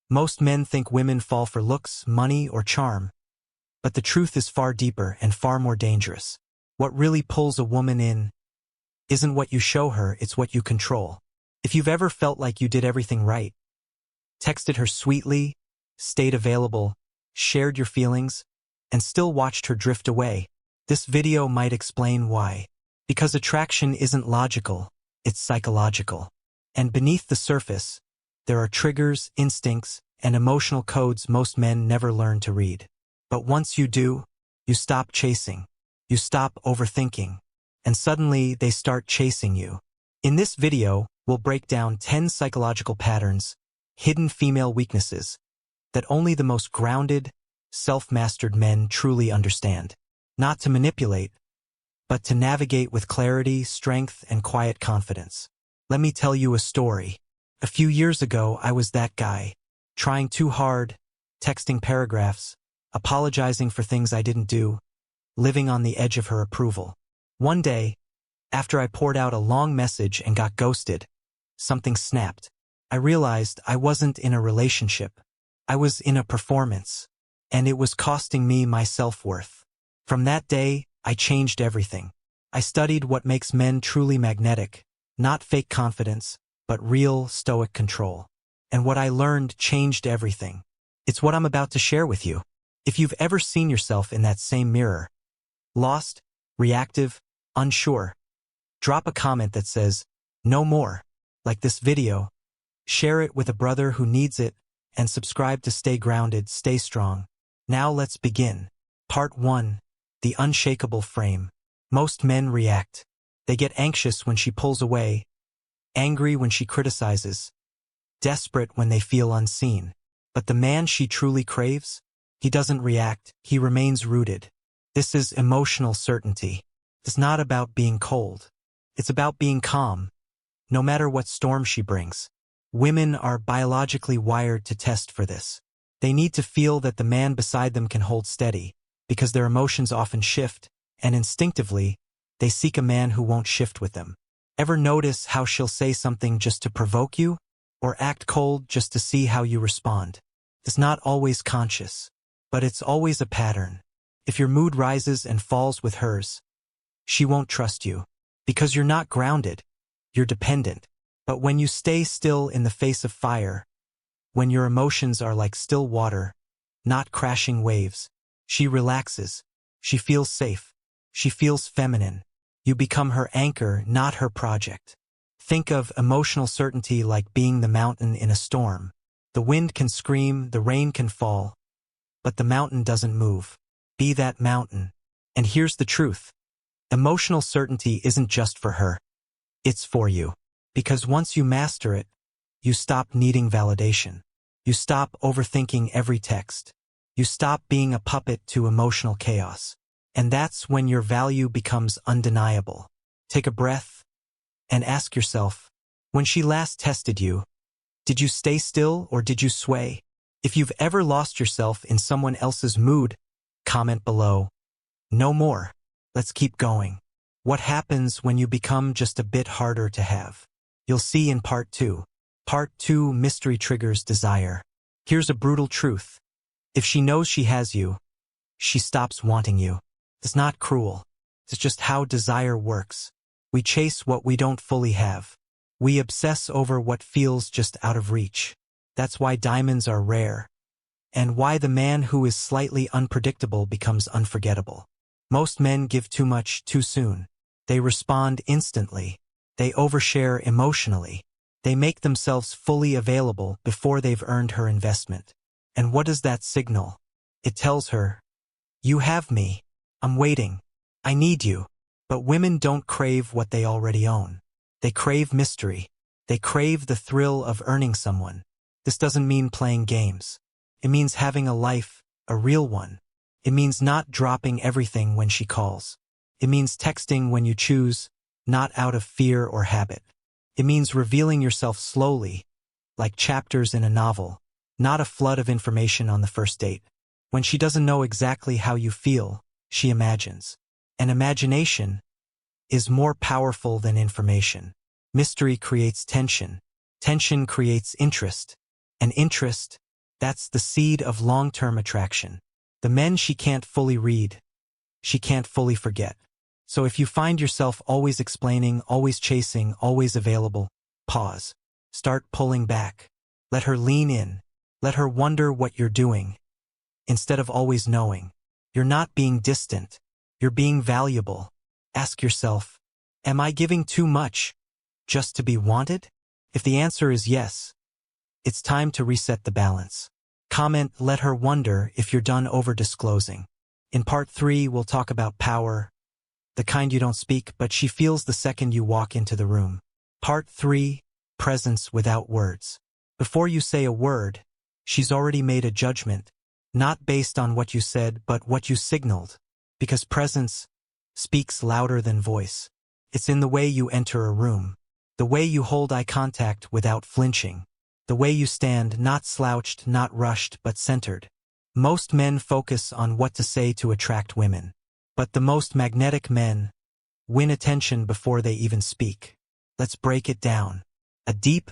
Most men think women fall for looks, money, or charm. But the truth is far deeper and far more dangerous. What really pulls a woman in isn't what you show her, it's what you control. If you've ever felt like you did everything right, texted her sweetly, stayed available, shared your feelings, and still watched her drift away, this video might explain why. Because attraction isn't logical, it's psychological. And beneath the surface, there are triggers, instincts, and emotional codes most men never learn to read. But once you do, you stop chasing, you stop overthinking, and suddenly they start chasing you. In this video, we'll break down 10 psychological patterns, hidden female weaknesses, that only the most grounded, self-mastered men truly understand. Not to manipulate, but to navigate with clarity, strength, and quiet confidence. Let me tell you a story. A few years ago, I was that guy, trying too hard, texting paragraphs, apologizing for things I didn't do, living on the edge of her approval. One day, after I poured out a long message and got ghosted, something snapped. I realized I wasn't in a relationship. I was in a performance, and it was costing me my self-worth. From that day, I changed everything. I studied what makes men truly magnetic, not fake confidence, but real stoic control. And what I learned changed everything. It's what I'm about to share with you. If you've ever seen yourself in that same mirror, lost, reactive, unsure, drop a comment that says, "No more," like this video. Share it with a brother who needs it, and subscribe to stay grounded, stay strong. Now let's begin. Part 1. The unshakable frame. Most men react. They get anxious when she pulls away, angry when she criticizes, desperate when they feel unseen. But the man she truly craves, he doesn't react, he remains rooted. This is emotional certainty. It's not about being cold. It's about being calm, no matter what storm she brings. Women are biologically wired to test for this. They need to feel that the man beside them can hold steady, because their emotions often shift, and instinctively, they seek a man who won't shift with them. Ever notice how she'll say something just to provoke you, or act cold just to see how you respond? It's not always conscious, but it's always a pattern. If your mood rises and falls with hers, she won't trust you, because you're not grounded, you're dependent. But when you stay still in the face of fire, when your emotions are like still water, not crashing waves, she relaxes, she feels safe, she feels feminine. You become her anchor, not her project. Think of emotional certainty like being the mountain in a storm. The wind can scream, the rain can fall, but the mountain doesn't move. Be that mountain. And here's the truth. Emotional certainty isn't just for her. It's for you. Because once you master it, you stop needing validation. You stop overthinking every text. You stop being a puppet to emotional chaos. And that's when your value becomes undeniable. Take a breath and ask yourself, when she last tested you, did you stay still or did you sway? If you've ever lost yourself in someone else's mood, comment below. No more. Let's keep going. What happens when you become just a bit harder to have? You'll see in Part 2. Part 2, Mystery Triggers Desire. Here's a brutal truth. If she knows she has you, she stops wanting you. It's not cruel. It's just how desire works. We chase what we don't fully have. We obsess over what feels just out of reach. That's why diamonds are rare, and why the man who is slightly unpredictable becomes unforgettable. Most men give too much too soon. They respond instantly. They overshare emotionally. They make themselves fully available before they've earned her investment. And what does that signal? It tells her, you have me. I'm waiting. I need you. But women don't crave what they already own. They crave mystery. They crave the thrill of earning someone. This doesn't mean playing games. It means having a life, a real one. It means not dropping everything when she calls. It means texting when you choose, not out of fear or habit. It means revealing yourself slowly, like chapters in a novel, not a flood of information on the first date. When she doesn't know exactly how you feel, she imagines. And imagination is more powerful than information. Mystery creates tension. Tension creates interest. And interest That's the seed of long-term attraction. The men she can't fully read, she can't fully forget. So if you find yourself always explaining, always chasing, always available, pause. Start pulling back. Let her lean in. Let her wonder what you're doing. Instead of always knowing. You're not being distant. You're being valuable. Ask yourself, am I giving too much just to be wanted? If the answer is yes, it's time to reset the balance. Comment, let her wonder if you're done over-disclosing. In part 3, we'll talk about power, the kind you don't speak, but she feels the second you walk into the room. Part 3, presence without words. Before you say a word, she's already made a judgment, not based on what you said, but what you signaled. Because presence speaks louder than voice. It's in the way you enter a room, the way you hold eye contact without flinching, the way you stand, not slouched, not rushed, but centered. Most men focus on what to say to attract women, but the most magnetic men win attention before they even speak. Let's break it down. A deep,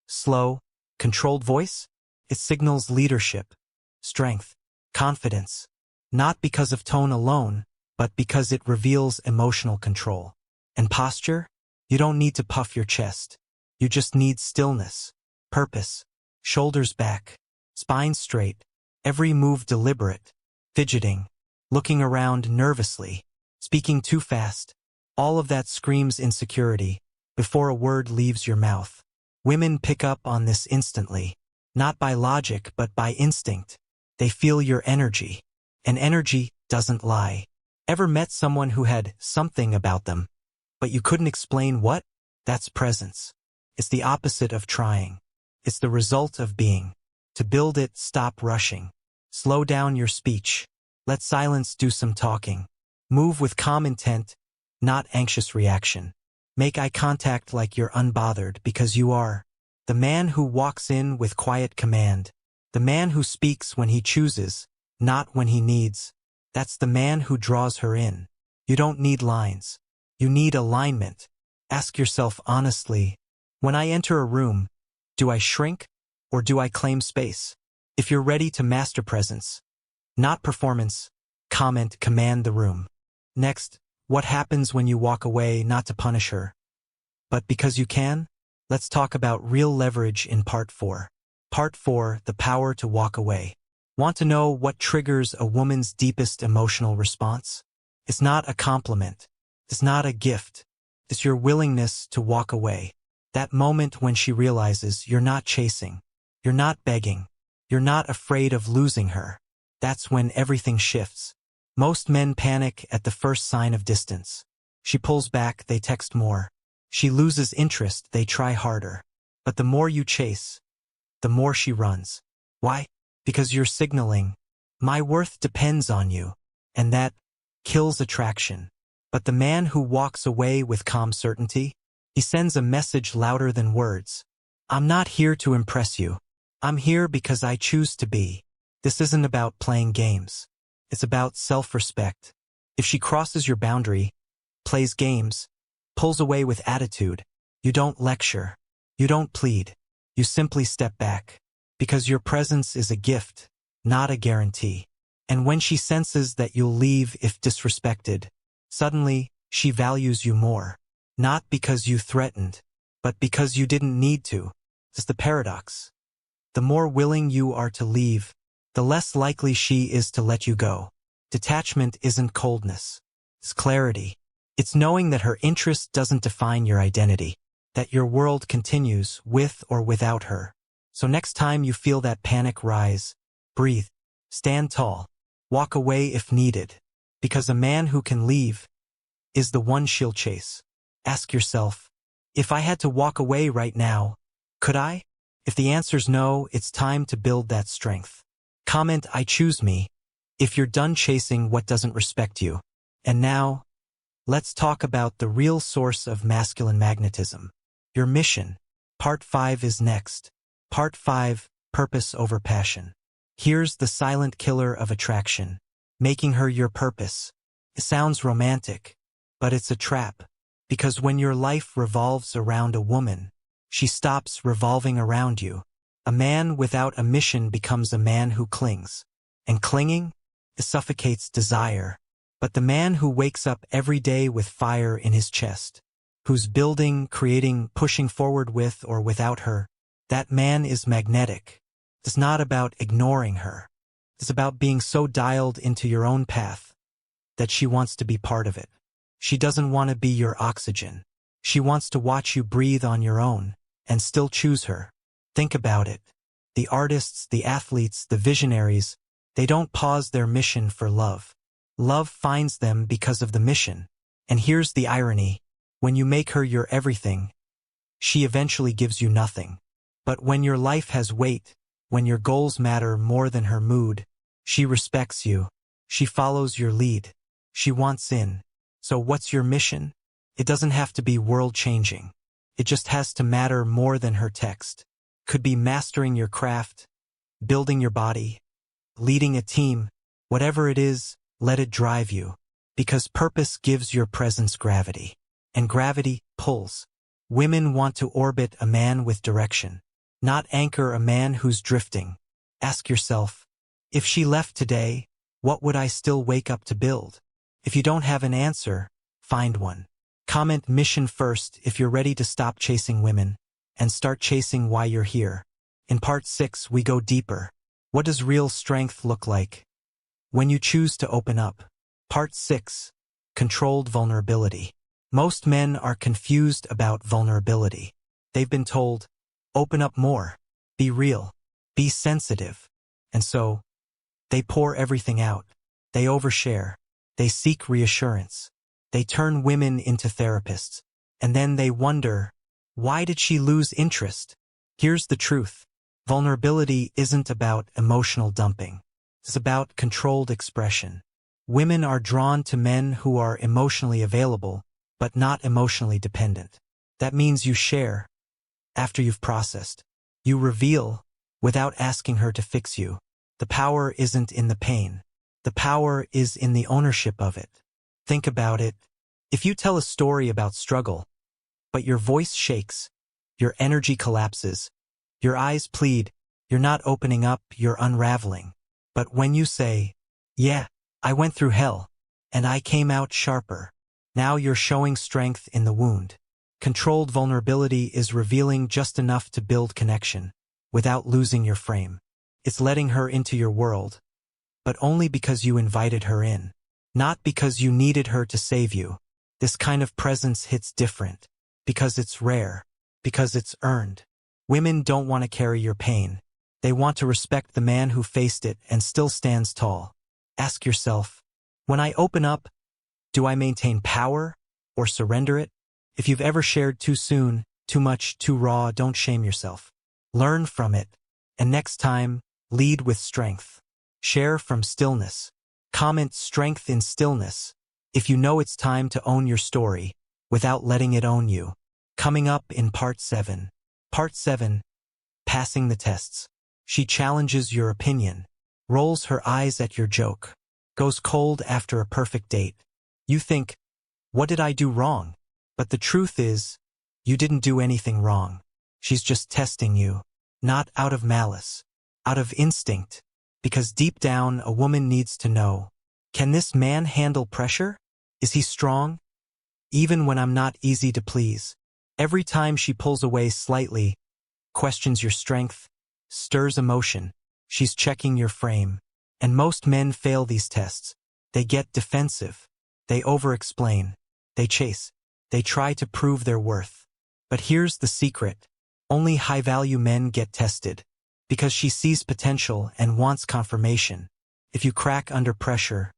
slow, controlled voice? It signals leadership, strength, confidence, not because of tone alone, but because it reveals emotional control. And posture? You don't need to puff your chest. You just need stillness, purpose, shoulders back, spine straight, every move deliberate, fidgeting, looking around nervously, speaking too fast. All of that screams insecurity before a word leaves your mouth. Women pick up on this instantly, not by logic but by instinct. They feel your energy, and energy doesn't lie. Ever met someone who had something about them, but you couldn't explain what? That's presence. It's the opposite of trying. It's the result of being. To build it, stop rushing. Slow down your speech. Let silence do some talking. Move with calm intent, not anxious reaction. Make eye contact like you're unbothered, because you are. The man who walks in with quiet command. The man who speaks when he chooses, not when he needs. That's the man who draws her in. You don't need lines. You need alignment. Ask yourself honestly, when I enter a room, do I shrink or do I claim space? If you're ready to master presence, not performance, comment, command the room. Next, what happens when you walk away, not to punish her, but because you can? Let's talk about real leverage in part 4. Part 4, the power to walk away. Want to know what triggers a woman's deepest emotional response? It's not a compliment. It's not a gift. It's your willingness to walk away. That moment when she realizes you're not chasing, you're not begging, you're not afraid of losing her. That's when everything shifts. Most men panic at the first sign of distance. She pulls back, they text more. She loses interest, they try harder. But the more you chase, the more she runs. Why? Because you're signaling, my worth depends on you. And that kills attraction. But the man who walks away with calm certainty, he sends a message louder than words. I'm not here to impress you. I'm here because I choose to be. This isn't about playing games. It's about self-respect. If she crosses your boundary, plays games, pulls away with attitude, you don't lecture. You don't plead. You simply step back. Because your presence is a gift, not a guarantee. And when she senses that you'll leave if disrespected, suddenly, she values you more. Not because you threatened, but because you didn't need to. It's the paradox. The more willing you are to leave, the less likely she is to let you go. Detachment isn't coldness. It's clarity. It's knowing that her interest doesn't define your identity, that your world continues with or without her. So next time you feel that panic rise, breathe, stand tall, walk away if needed, because a man who can leave is the one she'll chase. Ask yourself, if I had to walk away right now, could I? If the answer's no, it's time to build that strength. Comment, I choose me, if you're done chasing what doesn't respect you. And now, let's talk about the real source of masculine magnetism. Your mission. Part 5 is next. Part 5, Purpose over Passion. Here's the silent killer of attraction. Making her your purpose. It sounds romantic, but it's a trap. Because when your life revolves around a woman, she stops revolving around you. A man without a mission becomes a man who clings. And clinging, it suffocates desire. But the man who wakes up every day with fire in his chest, who's building, creating, pushing forward with or without her, that man is magnetic. It's not about ignoring her. It's about being so dialed into your own path that she wants to be part of it. She doesn't want to be your oxygen. She wants to watch you breathe on your own and still choose her. Think about it. The artists, the athletes, the visionaries, they don't pause their mission for love. Love finds them because of the mission. And here's the irony. When you make her your everything, she eventually gives you nothing. But when your life has weight, when your goals matter more than her mood, she respects you. She follows your lead. She wants in. So what's your mission? It doesn't have to be world-changing. It just has to matter more than her text. Could be mastering your craft, building your body, leading a team. Whatever it is, let it drive you. Because purpose gives your presence gravity. And gravity pulls. Women want to orbit a man with direction, not anchor a man who's drifting. Ask yourself, if she left today, what would I still wake up to build? If you don't have an answer, find one. Comment mission first if you're ready to stop chasing women and start chasing why you're here. In part 6, we go deeper. What does real strength look like? When you choose to open up. Part 6, controlled vulnerability. Most men are confused about vulnerability. They've been told, open up more, be real, be sensitive. And so, they pour everything out. They overshare. They seek reassurance. They turn women into therapists. And then they wonder, why did she lose interest? Here's the truth. Vulnerability isn't about emotional dumping. It's about controlled expression. Women are drawn to men who are emotionally available, but not emotionally dependent. That means you share after you've processed. You reveal without asking her to fix you. The power isn't in the pain. The power is in the ownership of it. Think about it. If you tell a story about struggle, but your voice shakes, your energy collapses, your eyes plead, you're not opening up, you're unraveling. But when you say, yeah, I went through hell, and I came out sharper, now you're showing strength in the wound. Controlled vulnerability is revealing just enough to build connection, without losing your frame. It's letting her into your world, but only because you invited her in, not because you needed her to save you. This kind of presence hits different, because it's rare, because it's earned. Women don't want to carry your pain. They want to respect the man who faced it and still stands tall. Ask yourself, when I open up, do I maintain power or surrender it? If you've ever shared too soon, too much, too raw, don't shame yourself. Learn from it, and next time, lead with strength. Share from stillness. Comment strength in stillness if you know it's time to own your story without letting it own you. Coming up in Part 7. Part 7, passing the tests. She challenges your opinion, rolls her eyes at your joke, goes cold after a perfect date. You think, what did I do wrong? But the truth is, you didn't do anything wrong. She's just testing you, not out of malice, out of instinct, because deep down a woman needs to know, can this man handle pressure? Is he strong? Even when I'm not easy to please. Every time she pulls away slightly, questions your strength, stirs emotion, she's checking your frame. And most men fail these tests. They get defensive. They over-explain. They chase. They try to prove their worth. But here's the secret. Only high-value men get tested. Because she sees potential and wants confirmation. If you crack under pressure,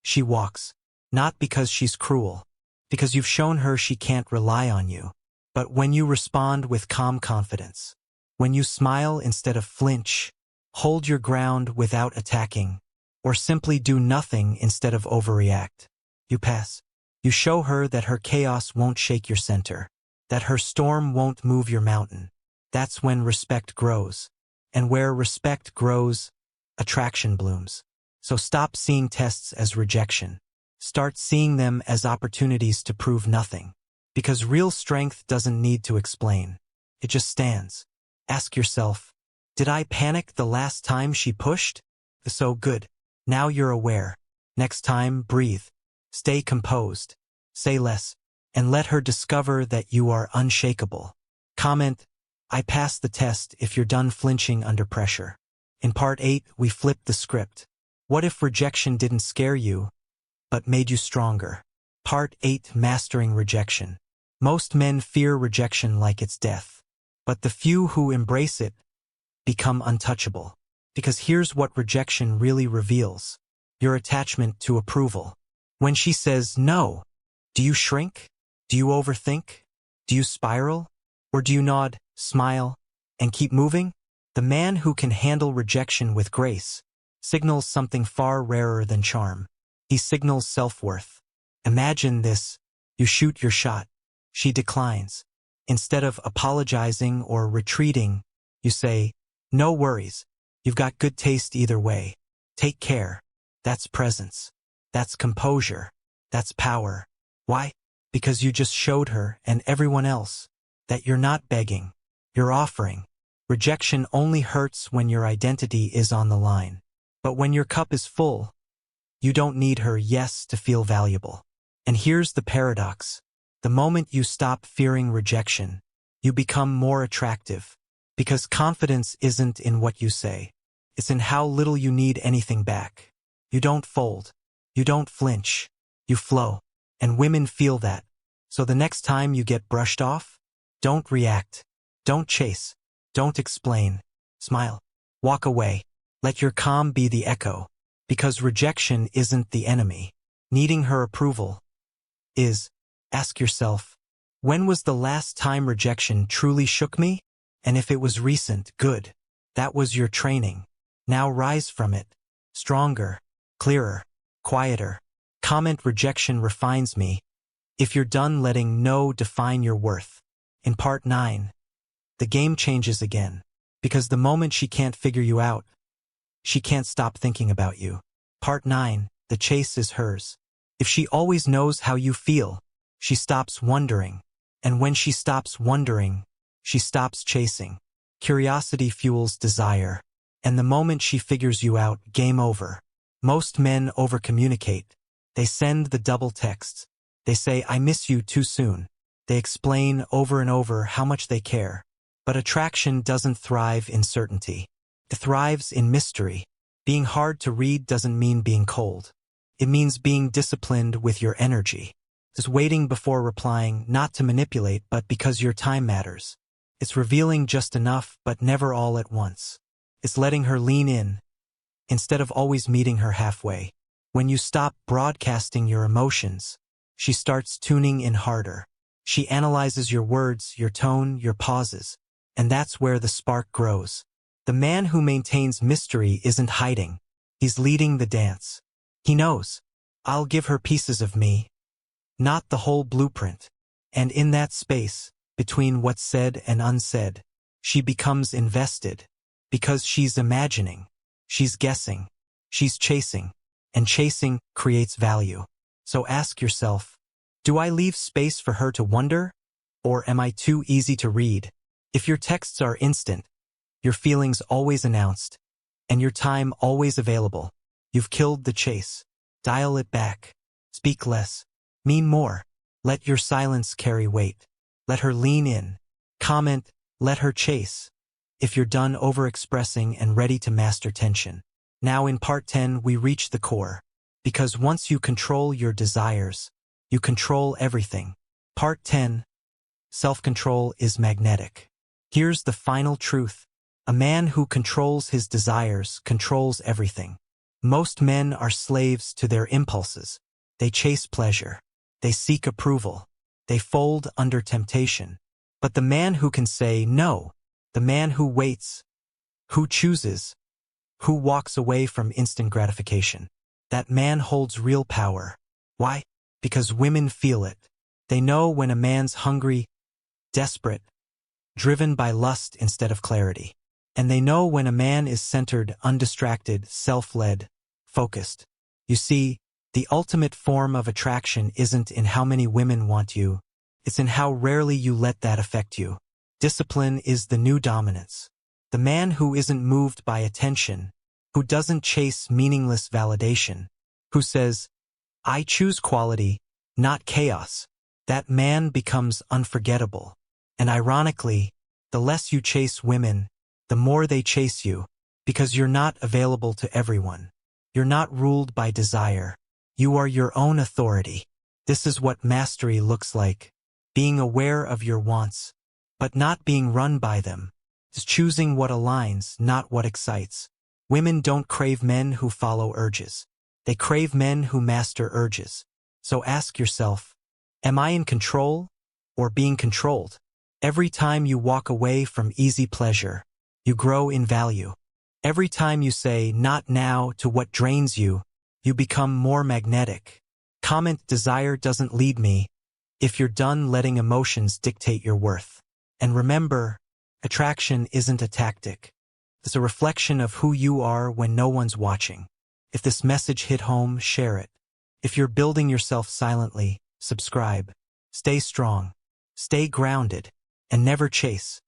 she walks. Not because she's cruel. Because you've shown her she can't rely on you. But when you respond with calm confidence, when you smile instead of flinch, hold your ground without attacking, or simply do nothing instead of overreact, you pass. You show her that her chaos won't shake your center, that her storm won't move your mountain. That's when respect grows. And where respect grows, attraction blooms. So stop seeing tests as rejection. Start seeing them as opportunities to prove nothing. Because real strength doesn't need to explain. It just stands. Ask yourself, Did I panic the last time she pushed? So good. Now you're aware. Next time, breathe. Stay composed. Say less. And let her discover that you are unshakable. Comment, I passed the test if you're done flinching under pressure. In part 8, we flipped the script. What if rejection didn't scare you, but made you stronger? Part 8, Mastering Rejection. Most men fear rejection like it's death. But the few who embrace it become untouchable. Because here's what rejection really reveals. Your attachment to approval. When she says no, do you shrink? Do you overthink? Do you spiral? Or do you nod, smile, and keep moving? The man who can handle rejection with grace signals something far rarer than charm. He signals self-worth. Imagine this. You shoot your shot. She declines. Instead of apologizing or retreating, you say, no worries. You've got good taste either way. Take care. That's presence. That's composure. That's power. Why? Because you just showed her and everyone else that you're not begging. You're offering. Rejection only hurts when your identity is on the line. But when your cup is full, you don't need her yes to feel valuable. And here's the paradox. The moment you stop fearing rejection, you become more attractive. Because confidence isn't in what you say. It's in how little you need anything back. You don't fold. You don't flinch. You flow. And women feel that. So the next time you get brushed off, don't react. Don't chase. Don't explain. Smile. Walk away. Let your calm be the echo. Because rejection isn't the enemy. Needing her approval is. Ask yourself, when was the last time rejection truly shook me? And if it was recent, good. That was your training. Now rise from it. Stronger, clearer, quieter. Comment, rejection refines me. If you're done letting no define your worth. In part 9, the game changes again. Because the moment she can't figure you out, she can't stop thinking about you. Part 9, the chase is hers. If she always knows how you feel, she stops wondering. And when she stops wondering, she stops chasing. Curiosity fuels desire. And the moment she figures you out, game over. Most men overcommunicate. They send the double texts. They say, I miss you too soon. They explain over and over how much they care. But attraction doesn't thrive in certainty. It thrives in mystery. Being hard to read doesn't mean being cold. It means being disciplined with your energy. It's waiting before replying, not to manipulate, but because your time matters. It's revealing just enough, but never all at once. It's letting her lean in, instead of always meeting her halfway. When you stop broadcasting your emotions, she starts tuning in harder. She analyzes your words, your tone, your pauses. And that's where the spark grows. The man who maintains mystery isn't hiding. He's leading the dance. He knows, I'll give her pieces of me, not the whole blueprint. And in that space, between what's said and unsaid, she becomes invested. Because she's imagining, she's guessing, she's chasing, and chasing creates value. So ask yourself, do I leave space for her to wonder? Or am I too easy to read? If your texts are instant, your feelings always announced, and your time always available, you've killed the chase. Dial it back. Speak less. Mean more. Let your silence carry weight. Let her lean in. Comment. Let her chase. If you're done overexpressing and ready to master tension. Now in part 10 we reach the core. Because once you control your desires, you control everything. Part 10. Self-control is magnetic. Here's the final truth. A man who controls his desires controls everything. Most men are slaves to their impulses. They chase pleasure. They seek approval. They fold under temptation. But the man who can say no, the man who waits, who chooses, who walks away from instant gratification, that man holds real power. Why? Because women feel it. They know when a man's hungry, desperate, driven by lust instead of clarity. And they know when a man is centered, undistracted, self-led, focused. You see, the ultimate form of attraction isn't in how many women want you. It's in how rarely you let that affect you. Discipline is the new dominance. The man who isn't moved by attention, who doesn't chase meaningless validation, who says, I choose quality, not chaos, that man becomes unforgettable. And ironically, the less you chase women, the more they chase you, because you're not available to everyone. You're not ruled by desire. You are your own authority. This is what mastery looks like. Being aware of your wants, but not being run by them. Is choosing what aligns, not what excites. Women don't crave men who follow urges. They crave men who master urges. So ask yourself, am I in control or being controlled? Every time you walk away from easy pleasure, you grow in value. Every time you say not now to what drains you, you become more magnetic. Comment, desire doesn't lead me, if you're done letting emotions dictate your worth. And remember, attraction isn't a tactic. It's a reflection of who you are when no one's watching. If this message hit home, share it. If you're building yourself silently, subscribe. Stay strong, stay grounded, and never chase